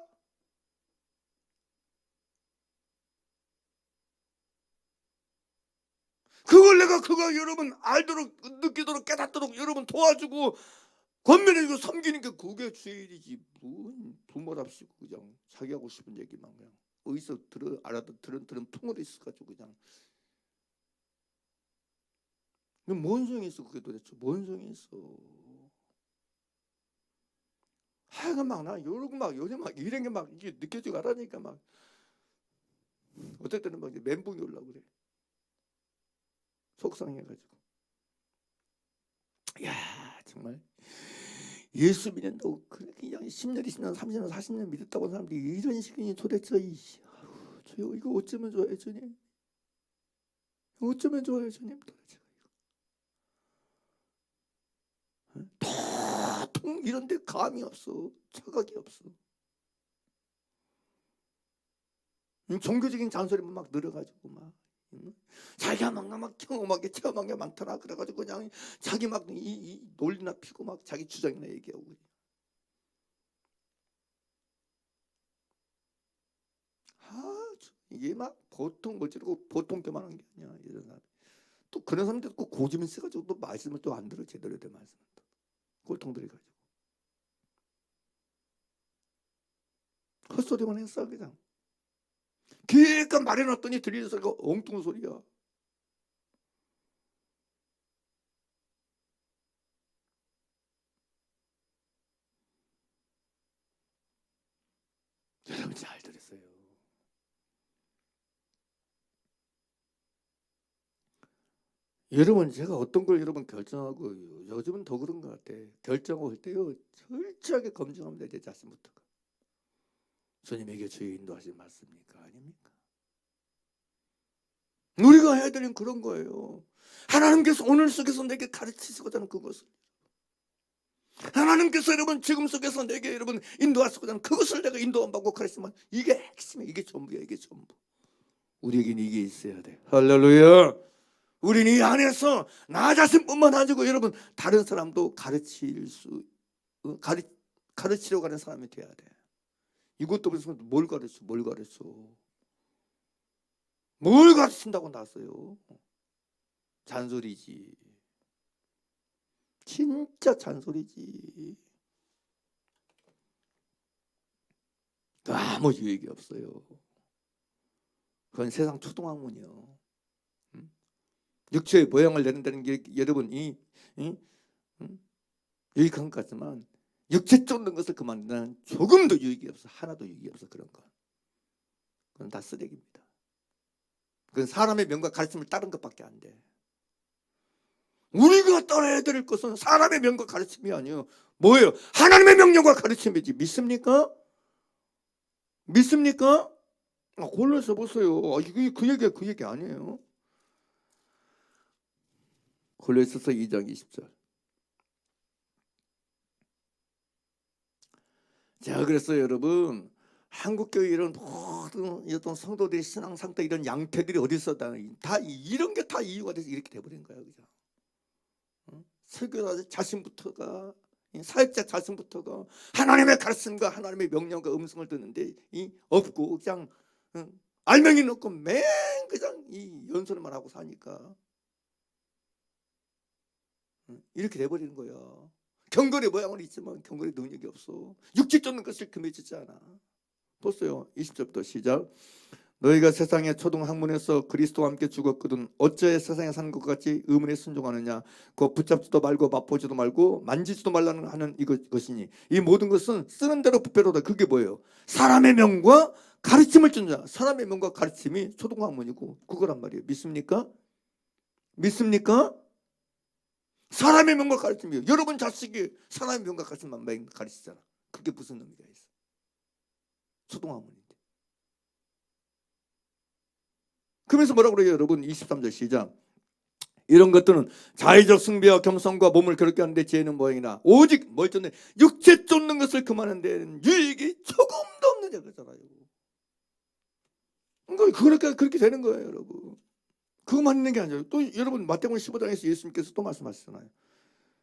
그걸 내가 그거 여러분 알도록 느끼도록 깨닫도록 여러분 도와주고 권면해주고 섬기는 게 그게 주일이지. 뭔 부모랍시고 그냥 자기 하고 싶은 얘기만 그냥 어디서 들은 풍어도 있어가지고 그냥 뭔 소용이 있어. 그게 도대체 뭔 소용이 있어. 하여간 나 요즘 이런 게 막 이게 느껴지고 하라니까 막 어떨 때는 막 멘붕이 올라고 그래. 속상해가지고. 야 정말 예수 믿는다고 그냥 10년 20년 30년 40년 믿었다고 하는 사람들이 이런 식이니 도대체 주여 이거 어쩌면 좋아요 주님. 어쩌면 좋아요 주님. 도대체 도통 이런데 감이 없어. 자각이 없어. 종교적인 잔소리만 막 늘어가지고 막 자기가 막 경험하게 체험한 게 많더라. 그래가지고 그냥 자기 막 이 논리나 피고 막 자기 주장이나 얘기하고 그냥. 이게 막 보통 뭐지고 보통 때만한 게 아니야. 이런 사람. 또 그런 사람들 꼭 고집이 있어가지고 또 말씀을 또 안 들어. 제대로 된 말씀을 또 꼴통들이가지고 헛소리만 했어 그냥. 기껏 말해놨더니 들리는 소리가 엉뚱한 소리야. 여러분 잘 들었어요. 여러분 제가 어떤 걸 여러분 결정하고 요즘은 더 그런 것 같아. 결정할 때요 철저하게 검증합니다. 제 자신부터가. 주님에게 주의 인도하신 맞습니까? 아닙니까? 우리가 해야 되는 그런 거예요. 하나님께서 오늘 속에서 내게 가르치시고자 하는 그것을 하나님께서 여러분 지금 속에서 내게 여러분 인도하시고자 하는 그것을 내가 인도 안 받고 가르치면 이게 핵심이야. 이게 전부야. 이게 전부. 우리에게는 이게 있어야 돼. 할렐루야. 우리는 이 안에서 나 자신뿐만 아니고 여러분 다른 사람도 가르치려고 하는 사람이 돼야 돼. 이것도 그래서 뭘 가르친다고 나왔어요. 잔소리지. 진짜 잔소리지. 아무 유익이 없어요. 그건 세상 초등학문이요. 육체의 모양을 내는다는 게 여러분 유익한 것 같지만 육체 쫓는 것을 그만두면 조금도 유익이 없어. 하나도 유익이 없어. 그런 건. 그건 다 쓰레기입니다. 그건 사람의 명과 가르침을 따른 것밖에 안 돼. 우리가 따라야 될 것은 사람의 명과 가르침이 아니에요. 뭐예요? 하나님의 명령과 가르침이지. 믿습니까? 믿습니까? 골로새 보세요. 이게 그 얘기 아니에요. 골로새서 2장 20절. 제가 그랬어요, 여러분. 한국교회 이런 모든 어떤 성도들의 신앙 상태 이런 양태들이 어디 있어? 다 이런 게 다 이유가 돼서 이렇게 돼버린 거야, 그죠? 설교자 자신부터가, 사역자 자신부터가 하나님의 가르침과 하나님의 명령과 음성을 듣는데 없고 그냥 알맹이 넣고 맨 그냥 이 연설만 하고 사니까 이렇게 돼버리는 거야. 경건의 모양은 있지만 경건의 능력이 없어. 육체 쫓는 것을 금해지지 않아. 보세요. 20절부터 시작. 너희가 세상의 초등 학문에서 그리스도와 함께 죽었거든 어째 세상에 사는 것 같이 의문에 순종하느냐. 그 붙잡지도 말고 맛보지도 말고 만지지도 말라는 하는 이것이니 이 모든 것은 쓰는 대로 부패로다. 그게 뭐예요? 사람의 명과 가르침을 준 자. 사람의 명과 가르침이 초등 학문이고 그거란 말이에요. 믿습니까? 믿습니까? 사람의 명과 가르침이에요. 여러분 자식이 사람의 명과 가르침만 가르치잖아. 그게 무슨 의미가 있어? 초등 학문인데. 그러면서 뭐라고 그래요, 여러분? 23절 시작. 이런 것들은 자의적 숭배와 겸손과 몸을 괴롭게 하는데 지혜는 모양이나 오직 뭘 쫓는 육체 쫓는 것을 그만하는 데는 유익이 조금도 없느냐 그러잖아요. 그러니까 그렇게 되는 거예요, 여러분. 그것만 있는 게 아니라 또 여러분 마태복음 15장에서 예수님께서 또 말씀하시잖아요.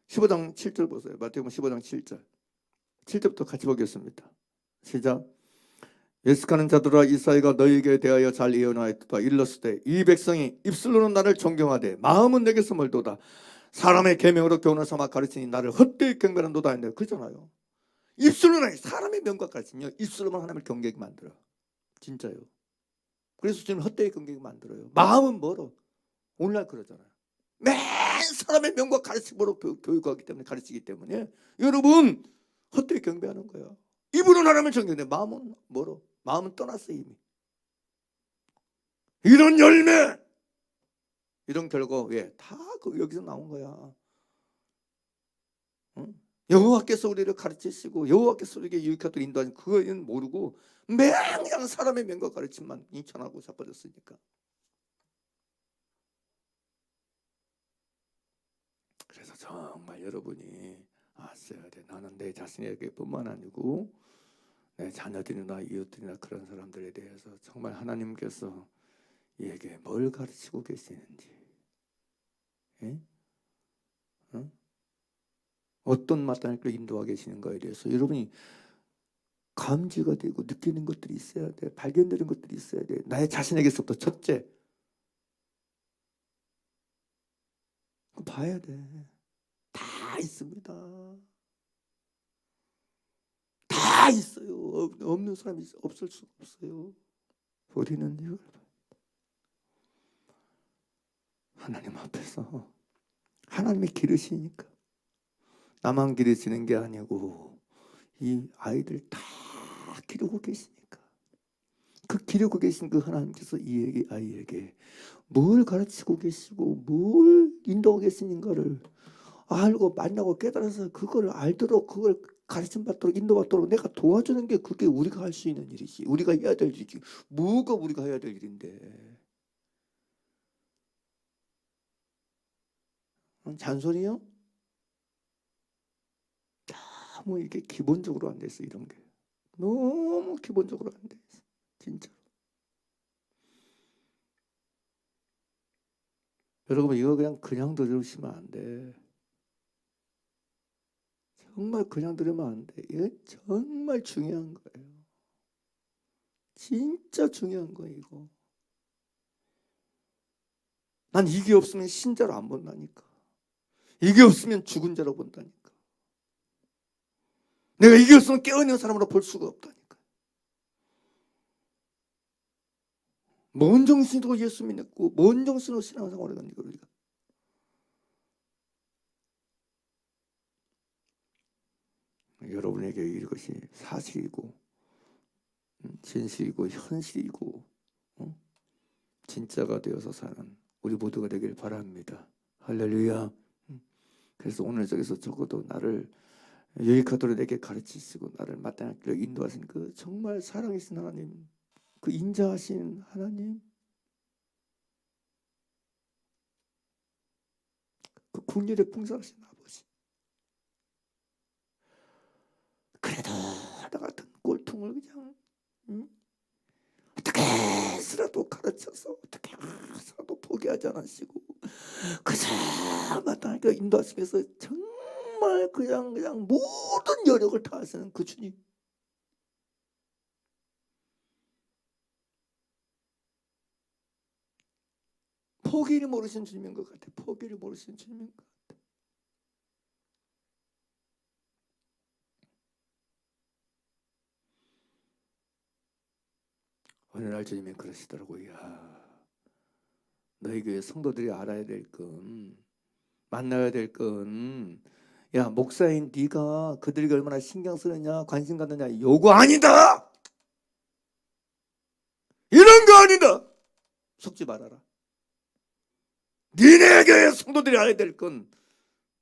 15장 7절 보세요. 마태복음 15장 7절. 7절부터 같이 보겠습니다. 시작. 예식하는 자들아 이사야가 너희에게 대하여 잘 예언하였도다. 일렀을 때 이 백성이 입술로는 나를 존경하되 마음은 내게서 멀도다. 사람의 계명으로 교훈을 삼아 가르치니 나를 헛되이 경배한도다 했는데 그렇잖아요. 입술로는 사람의 명과 가르치며 입술로만 하나님을 경계하게 만들어. 진짜요. 그래서 지금 헛되이 경계하게 만들어요. 마음은 멀어. 오늘날 그러잖아요. 맨 사람의 명과 가르침으로 교육하기 때문에 가르치기 때문에 여러분 헛되이 경배하는 거야. 입으로는 하나님을 존경하는데 마음은 멀어. 마음은 떠났어 이미. 이런 열매, 이런 결과 다 여기서 나온 거야. 응? 여호와께서 우리를 가르치시고 여호와께서 우리에게 유익하도록 인도하신 그거는 모르고 매냥 사람의 명과 가르침만 인천하고 자빠졌으니까. 그래서 정말 여러분이 아셔야 돼. 나는 내 자신에게뿐만 아니고 내 자녀들이나 이웃들이나 그런 사람들에 대해서 정말 하나님께서 이에게 뭘 가르치고 계시는지, 예? 어떤 마땅하게 인도하고 계시는가에 대해서 여러분이 감지가 되고 느끼는 것들이 있어야 돼. 발견되는 것들이 있어야 돼. 나의 자신에게서부터 첫째 봐야 돼. 다 있습니다. 다 있어요. 없는 사람이 없을 수가 없어요. 우리는 이걸 하나님 앞에서 하나님의 기르시니까 나만 기르시는 게 아니고 이 아이들 다 기르고 계시니까 그 기르고 계신 그 하나님께서 이 아이에게 뭘 가르치고 계시고 뭘 인도하고 계시는가를 알고 만나고 깨달아서 그걸 알도록 그걸 가르침 받도록 인도받도록 내가 도와주는 게 그게 우리가 할 수 있는 일이지. 우리가 해야 될 일이지. 뭐가 우리가 해야 될 일인데. 잔소리요? 너무 이게 기본적으로 안 됐어. 이런 게 너무 기본적으로 안 돼. 진짜. 여러분 이거 그냥 들으시면 안 돼. 정말 그냥 들으면 안 돼. 이게 정말 중요한 거예요. 진짜 중요한 거예요 이거. 난 이게 없으면 신자로 안 본다니까. 이게 없으면 죽은 자로 본다니까. 내가 이게 없으면 깨어있는 사람으로 볼 수가 없다니까. 뭔 정신으로 예수 믿고 뭔 정신으로 신앙생활을 하니까 우리가. 여러분에게 이것이 사실이고 진실이고 현실이고 진짜가 되어서 사는 우리 모두가 되길 바랍니다. 할렐루야. 그래서 오늘 저기서 적어도 나를 유익하도록 내게 가르치시고 나를 마땅한 길로 인도하신 그 정말 사랑이신 하나님, 그 인자하신 하나님, 그 국률에 풍성하신 아버지, 그래도 나 같은 꼴통을 그냥 어떻게 해서라도 가르쳐서 어떻게 해서라도 포기하지 않으시고 그저 마땅한 길로 인도하시기 위해서 정말 그냥 모든 여력을 다하시는 그 주님, 포기를 모르시는 주님인 것 같아. 포기를 모르시는 주님인 것 같아. 어느 날 주님이 그러시더라고요. 야, 너희 교회 성도들이 알아야 될 건, 만나야 될 건, 야, 목사인 네가 그들에게 얼마나 신경 쓰느냐, 관심 갖느냐, 요거 아니다. 이런 거 아니다. 속지 말아라. 니네 교회 성도들이 알아야 될 건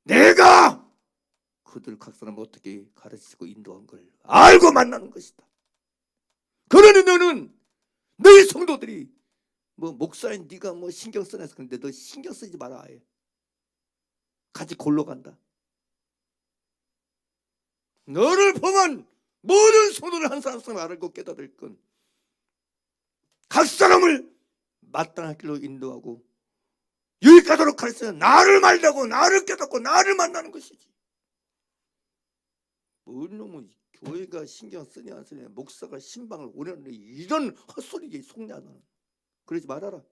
내가 그들 각 사람 어떻게 가르치고 인도한 걸 알고 만나는 것이다. 그러니 너는 너희 성도들이 뭐 목사인 네가 뭐 신경 쓰내서 그런데 너 신경 쓰지 마라. 아예 같이 골로 간다. 너를 보면 모든 성도를 한 사람 알고 깨달을 건 각 사람을 마땅한 길로 인도하고 유익하도록 가르치는 나를 말다고 나를 깨닫고 나를 만나는 것이지. 뭔 놈은 교회가 신경 쓰냐 안 쓰냐, 목사가 신방을 오려는 이런 헛소리지. 속냐 너는. 그러지 말아라.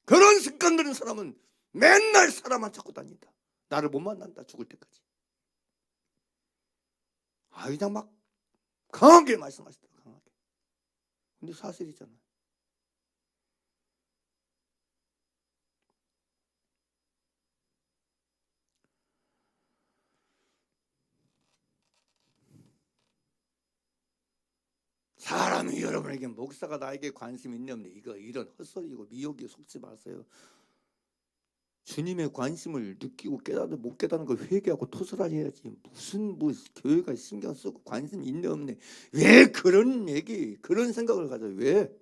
그런 습관 들은 사람은 맨날 사람만 찾고 다닌다. 나를 못 만난다. 죽을 때까지. 그냥 막 강하게 말씀하시더라. 강하게. 근데 사실이잖아. 사람이 여러분에게 목사가 나에게 관심 있네 없네 이거 이런 헛소리고 미혹에 속지 마세요. 주님의 관심을 느끼고 깨닫는 못 깨닫는 걸 회개하고 토설하셔야지. 무슨 뭐 교회가 신경 쓰고 관심 있네 없네 왜 그런 얘기 그런 생각을 가져. 왜?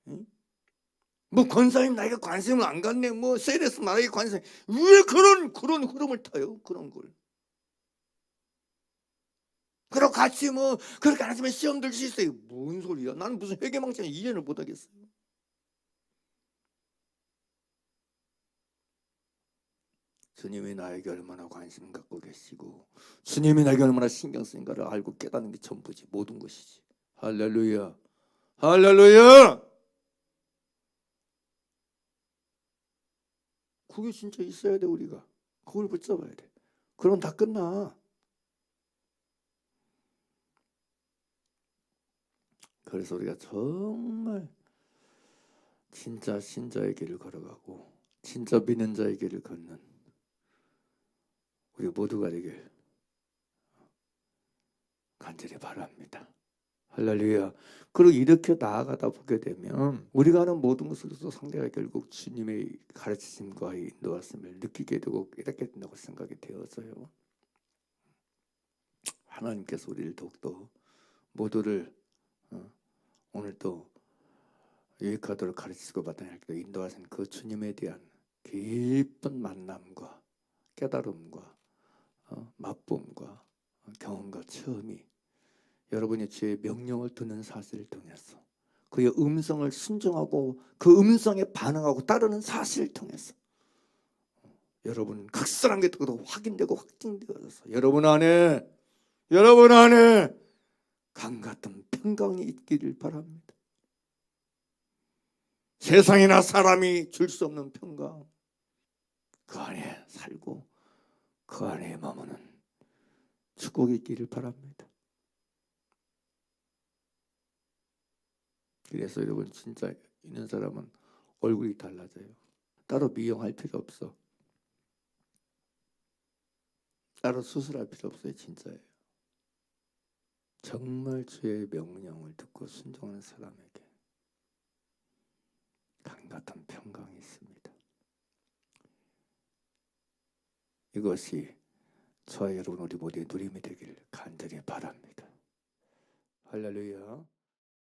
응? 뭐 권사님 나에게 관심을 안 갖네, 뭐 세례스 나에게 관심, 왜 그런 흐름을 타요? 그런 걸. 그럼 같이 뭐 그렇게 안 하시면 시험 들 수 있어요. 뭔 소리야? 나는 무슨 회개망신에 이해를 못 하겠어요. 주님이 나에게 얼마나 관심 갖고 계시고 주님이 나에게 얼마나 신경 쓰인가를 알고 깨닫는 게 전부지. 모든 것이지. 할렐루야. 할렐루야. 그게 진짜 있어야 돼. 우리가 그걸 붙잡아야 돼. 그럼 다 끝나. 그래서 우리가 정말 진짜 신자의 길을 걸어가고 진짜 믿는 자의 길을 걷는 우리 모두가 되길 간절히 바랍니다. 할렐루야. 그리고 이렇게 나아가다 보게 되면 우리가 하는 모든 것으로서 상대가 결국 주님의 가르치심과 인도하심을 느끼게 되고 깨닫게 된다고 생각이 되어서요. 하나님께서 우리를 더욱더 모두를 오늘 또 유익하도록 가르치고 마땅히 인도하신 그 주님에 대한 깊은 만남과 깨달음과 맛봄과 경험과 체험이 여러분이 주의 명령을 듣는 사실을 통해서 그의 음성을 순종하고 그 음성에 반응하고 따르는 사실을 통해서 여러분 각 사람에게 또 확인되고 확증되어서 여러분 안에 강 같은 평강이 있기를 바랍니다. 세상이나 사람이 줄 수 없는 평강, 그 안에 살고 그 안에 머무는 축복이 있기를 바랍니다. 그래서 여러분 진짜 있는 사람은 얼굴이 달라져요. 따로 미용할 필요 없어. 따로 수술할 필요 없어요. 진짜예요. 정말 주의 명령을 듣고 순종하는 사람에게 강 같은 평강이 있습니다. 이것이 저와 여러분 우리 모두의 누림이 되길 간절히 바랍니다. 할렐루야.